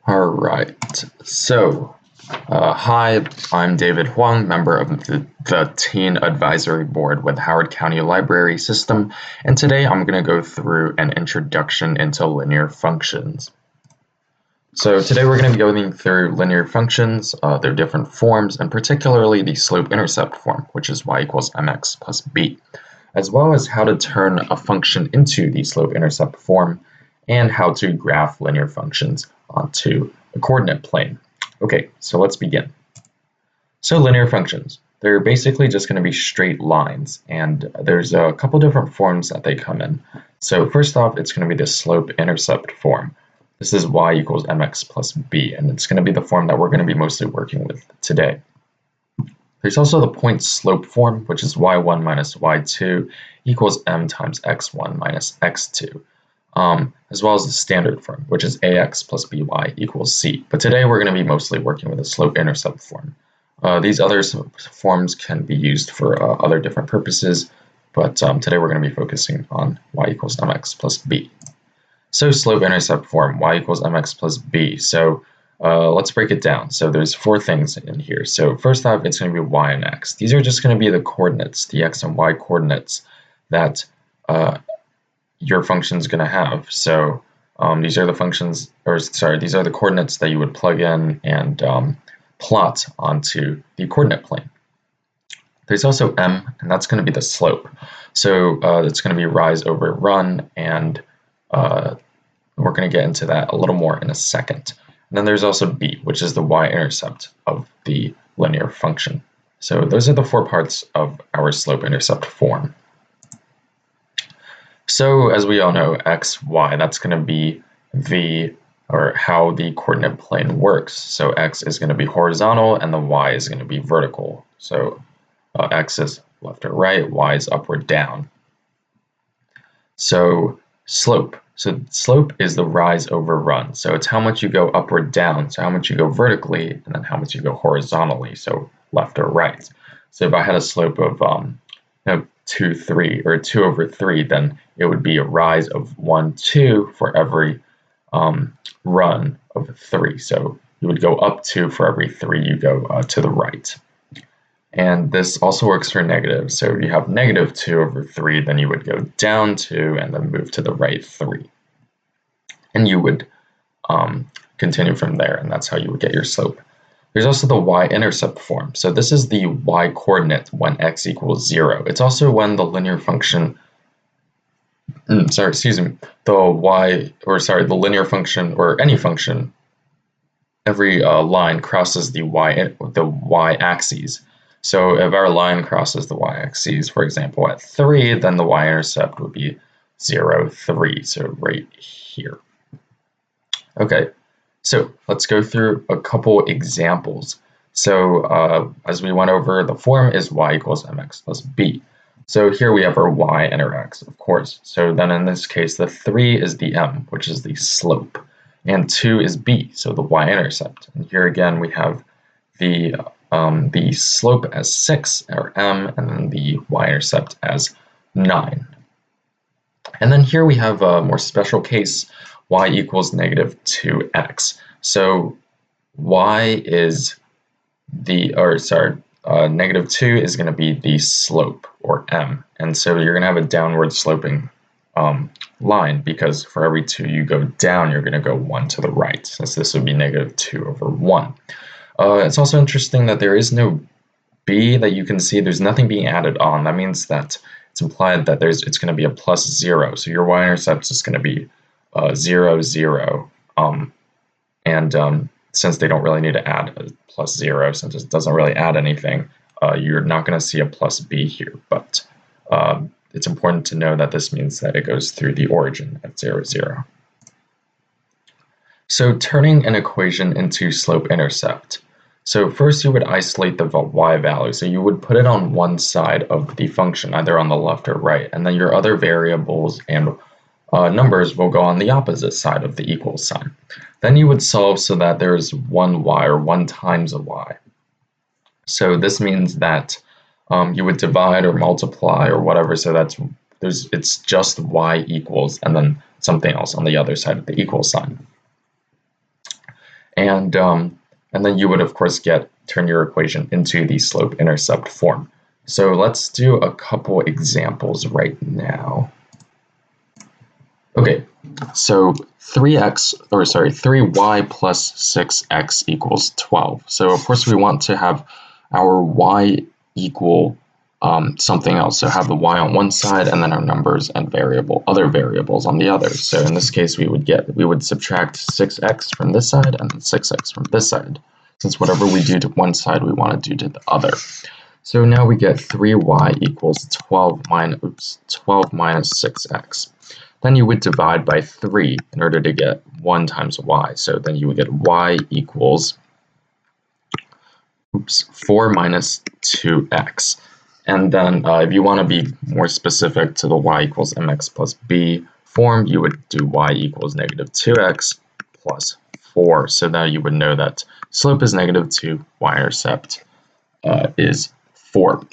All right. So, hi, I'm David Huang, member of the Teen Advisory Board with Howard County Library System, and today I'm going to go through an introduction into linear functions. So today we're going to be going through linear functions, their different forms, and particularly the slope-intercept form, which is y equals mx plus b, as well as how to turn a function into the slope-intercept form, and how to graph linear functions onto a coordinate plane. Okay, so let's begin. So linear functions, they're basically just going to be straight lines, and there's a couple different forms that they come in. So first off, it's going to be the slope-intercept form. This is y equals mx plus b, and it's going to be the form that we're going to be mostly working with today. There's also the point slope form, which is y1 minus y2 equals m times x1 minus x2, as well as the standard form, which is ax plus by equals c. But today we're going to be mostly working with the slope-intercept form. These other forms can be used for other different purposes, but today we're going to be focusing on y equals mx plus b. So slope-intercept form, y equals mx plus b. So let's break it down. So there's four things in here. So first off, it's going to be y and x. These are just going to be the coordinates, the x and y coordinates that your function is going to have. So these are the functions, or sorry, these are the coordinates that you would plug in and plot onto the coordinate plane. There's also m, and that's going to be the slope. So it's going to be rise over run, and we're going to get into that a little more in a second. And then there's also b, which is the y-intercept of the linear function. So those are the four parts of our slope-intercept form. So as we all know, x, y, that's going to be how the coordinate plane works. So x is going to be horizontal and the y is going to be vertical. So x is left or right, y is up or down. So slope. So slope is the rise over run. So it's how much you go up or down. So how much you go vertically, and then how much you go horizontally. So left or right. So if I had a slope of 2, 3, or 2 over 3, then it would be a rise of 1, 2 for every run of 3. So you would go up 2 for every 3 you go to the right. And this also works for negative. So if you have negative 2 over 3, then you would go down 2 and then move to the right 3. And you would continue from there, and that's how you would get your slope. There's also the y-intercept form. So this is the y-coordinate when x equals 0. It's also when the linear function, the linear function or any function, every line crosses the y-axis. So if our line crosses the y-axis, for example, at 3, then the y-intercept would be 0, 3, so right here. Okay, so let's go through a couple examples. So as we went over, the form is y equals mx plus b. So here we have our y and our x, of course. So then in this case, the 3 is the m, which is the slope, and 2 is b, so the y-intercept. And here again, we have the slope as 6, or m, and then the y-intercept as 9. And then here we have a more special case, y equals negative 2x. So y is negative 2 is going to be the slope, or m. And so you're going to have a downward sloping line, because for every 2 you go down, you're going to go 1 to the right, since this would be negative 2 over 1. It's also interesting that there is no b that you can see. There's nothing being added on. That means that it's implied that it's going to be a plus 0. So your y-intercept is going to be 0, 0. Since they don't really need to add a plus 0, since it doesn't really add anything, you're not going to see a plus b here. But it's important to know that this means that it goes through the origin at 0, 0. So turning an equation into slope-intercept. So first you would isolate the y value. So you would put it on one side of the function, either on the left or right, and then your other variables and numbers will go on the opposite side of the equal sign. Then you would solve so that there's one y, or 1 times a y. So this means that you would divide or multiply or whatever, so it's just y equals and then something else on the other side of the equal sign. And then you would, of course, turn your equation into the slope-intercept form. So let's do a couple examples right now. Okay, so 3y plus 6x equals 12. So of course we want to have our y equal something else. So have the y on one side and then our numbers and other variables on the other. So in this case we would subtract 6x from this side and then 6x from this side, since whatever we do to one side we want to do to the other. So now we get 3y equals 12 minus 6x. Then you would divide by 3 in order to get 1 times y. So then you would get y equals 4 minus 2x. And then if you want to be more specific to the y equals mx plus b form, you would do y equals negative 2x plus 4. So now you would know that slope is negative 2, y-intercept is 4.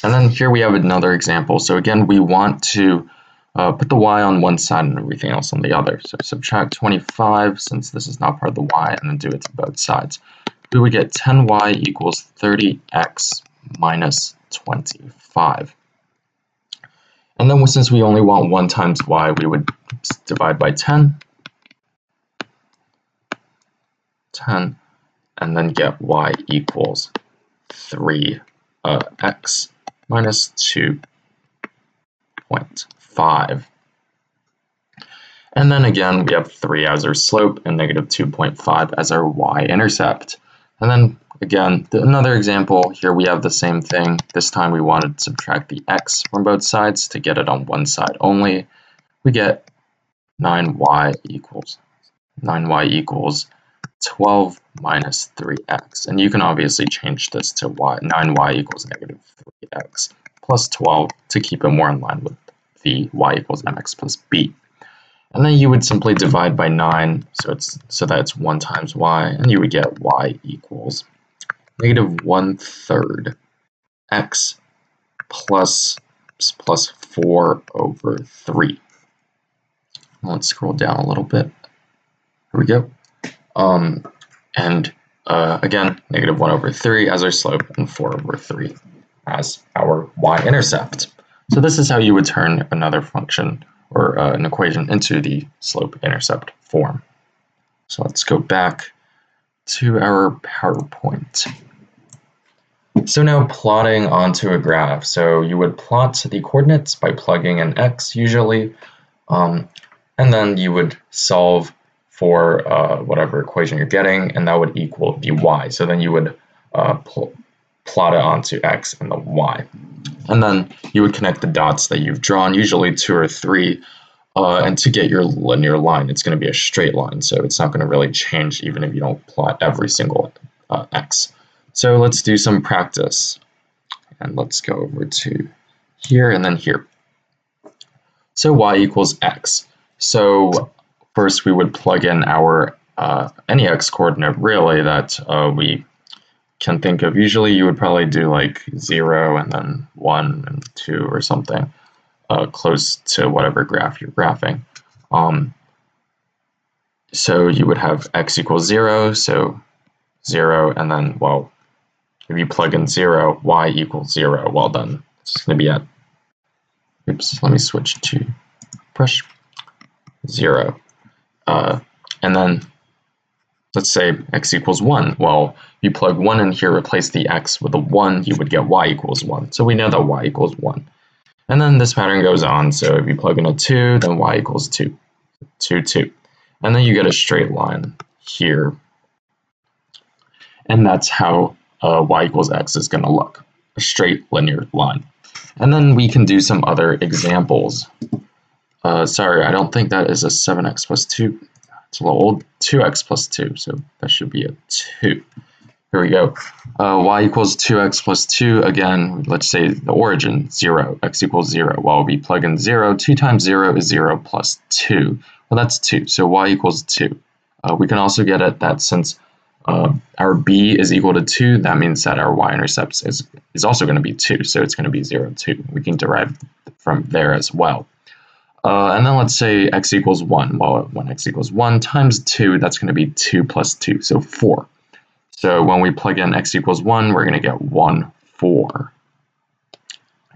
And then here we have another example. So again, we want to put the y on one side and everything else on the other. So subtract 25, since this is not part of the y, and then do it to both sides. We would get 10y equals 30x minus 25. And then since we only want 1 times y, we would divide by 10, and then get y equals 3x minus 2.5. And then again, we have 3 as our slope and negative 2.5 as our y-intercept. And then again, another example, here we have the same thing. This time we wanted to subtract the x from both sides to get it on one side only. We get 9y equals 12 minus 3x. And you can obviously change this to 9y equals negative 3x plus 12 to keep it more in line with the y equals mx plus b. And then you would simply divide by 9, so that it's 1 times y, and you would get y equals negative 1/3 x plus 4 over 3. Let's scroll down a little bit. Here we go. Again, negative 1 over 3 as our slope and 4 over 3 as our y-intercept. So this is how you would turn another function or an equation into the slope-intercept form. So let's go back to our PowerPoint. So now plotting onto a graph. So you would plot the coordinates by plugging in x usually, and then you would solve for whatever equation you're getting, and that would equal the y. So then you would plot it onto x and the y. And then you would connect the dots that you've drawn, usually 2 or 3, and to get your linear line, it's going to be a straight line, so it's not going to really change even if you don't plot every single x. So let's do some practice, and let's go over to here and then here. So y equals x. So first we would plug in our any x coordinate really that we can think of. Usually you would probably do like 0 and then 1 and 2 or something close to whatever graph you're graphing. So you would have x equals 0, so 0, and then, well, if you plug in 0, y equals 0, well then it's going to be at, oops, let me switch to brush, 0. And then let's say x equals 1. Well, you plug 1 in here, replace the x with a 1, you would get y equals 1. So we know that y equals 1. And then this pattern goes on. So if you plug in a 2, then y equals 2. 2, 2. And then you get a straight line here. And that's how y equals x is going to look. A straight linear line. And then we can do some other examples. Sorry, I don't think that is a 7x plus 2. It's a little old. 2x plus 2, so that should be a 2. Here we go. Y equals 2x plus 2. Again, let's say the origin, 0. X equals 0. Well, we plug in 0. 2 times 0 is 0 plus 2. Well, that's 2. So y equals 2. We can also get at that since our b is equal to 2, that means that our y-intercept is also going to be 2. So it's going to be 0, 2. We can derive from there as well. And then let's say x equals 1. Well, when x equals 1 times 2, that's going to be 2 plus 2, so 4. So when we plug in x equals 1, we're going to get 1, 4.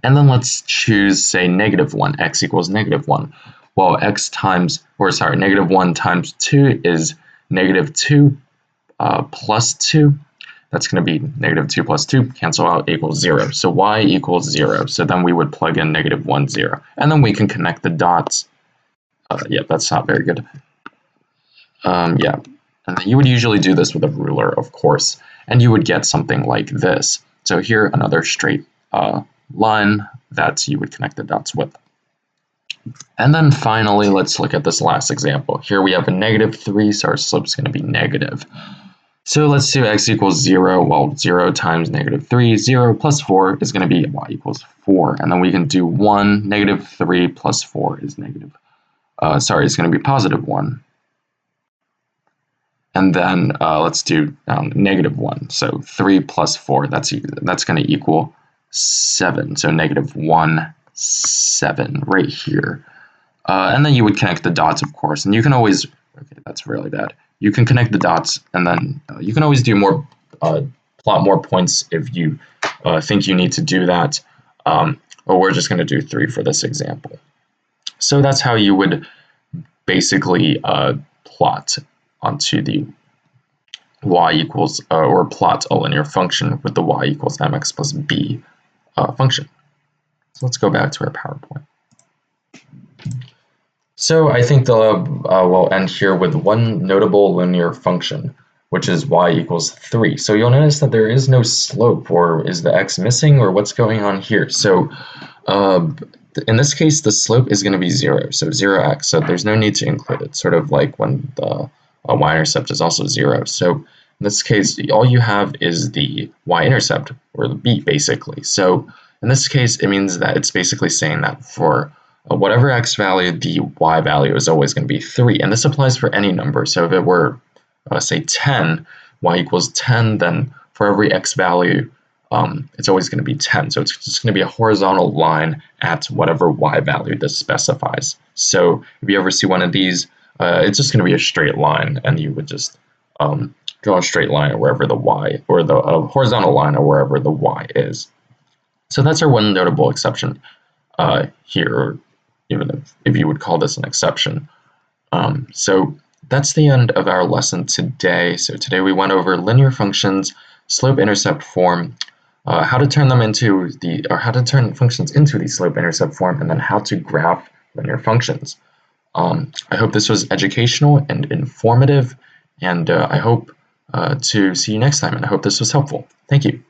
And then let's choose, say, negative 1, x equals negative 1. Well, negative 1 times 2 is negative 2 plus 2. That's going to be negative 2 plus 2, cancel out, equals 0. So y equals 0. So then we would plug in negative 1, 0. And then we can connect the dots. Yeah, that's not very good. Yeah, and then you would usually do this with a ruler, of course, and you would get something like this. So here, another straight line that you would connect the dots with. And then finally, let's look at this last example. Here we have a negative 3, so our slope is going to be negative. So let's do x equals 0. Well, 0 times negative 3, 0 plus 4 is going to be y equals 4. And then we can do 1, negative 3 plus 4 is negative. It's going to be positive 1. And then let's do negative 1. So 3 plus 4, that's going to equal 7. So negative 1, 7 right here. And then you would connect the dots, of course. And you can always, okay, that's really bad. You can connect the dots, and then you can always do more, plot more points if you think you need to do that. Or we're just going to do 3 for this example. So that's how you would basically plot onto the y equals, or plot a linear function with the y equals mx plus b function. So let's go back to our PowerPoint. So I think we'll end here with one notable linear function, which is y equals 3. So you'll notice that there is no slope, or is the x missing, or what's going on here? So in this case, the slope is going to be 0, so 0x, so there's no need to include it, sort of like when the y-intercept is also 0. So in this case, all you have is the y-intercept, or the b, basically. So in this case, it means that it's basically saying that for whatever x value, the y value is always going to be 3. And this applies for any number. So if it were, say, 10, y equals 10, then for every x value, it's always going to be 10. So it's just going to be a horizontal line at whatever y value this specifies. So if you ever see one of these, it's just going to be a straight line, and you would just draw a straight line wherever the y, or the horizontal line, or wherever the y is. So that's our one notable exception here, even if you would call this an exception. So that's the end of our lesson today. So today we went over linear functions, slope-intercept form, how to turn functions into the slope-intercept form, and then how to graph linear functions. I hope this was educational and informative, and I hope to see you next time, and I hope this was helpful. Thank you.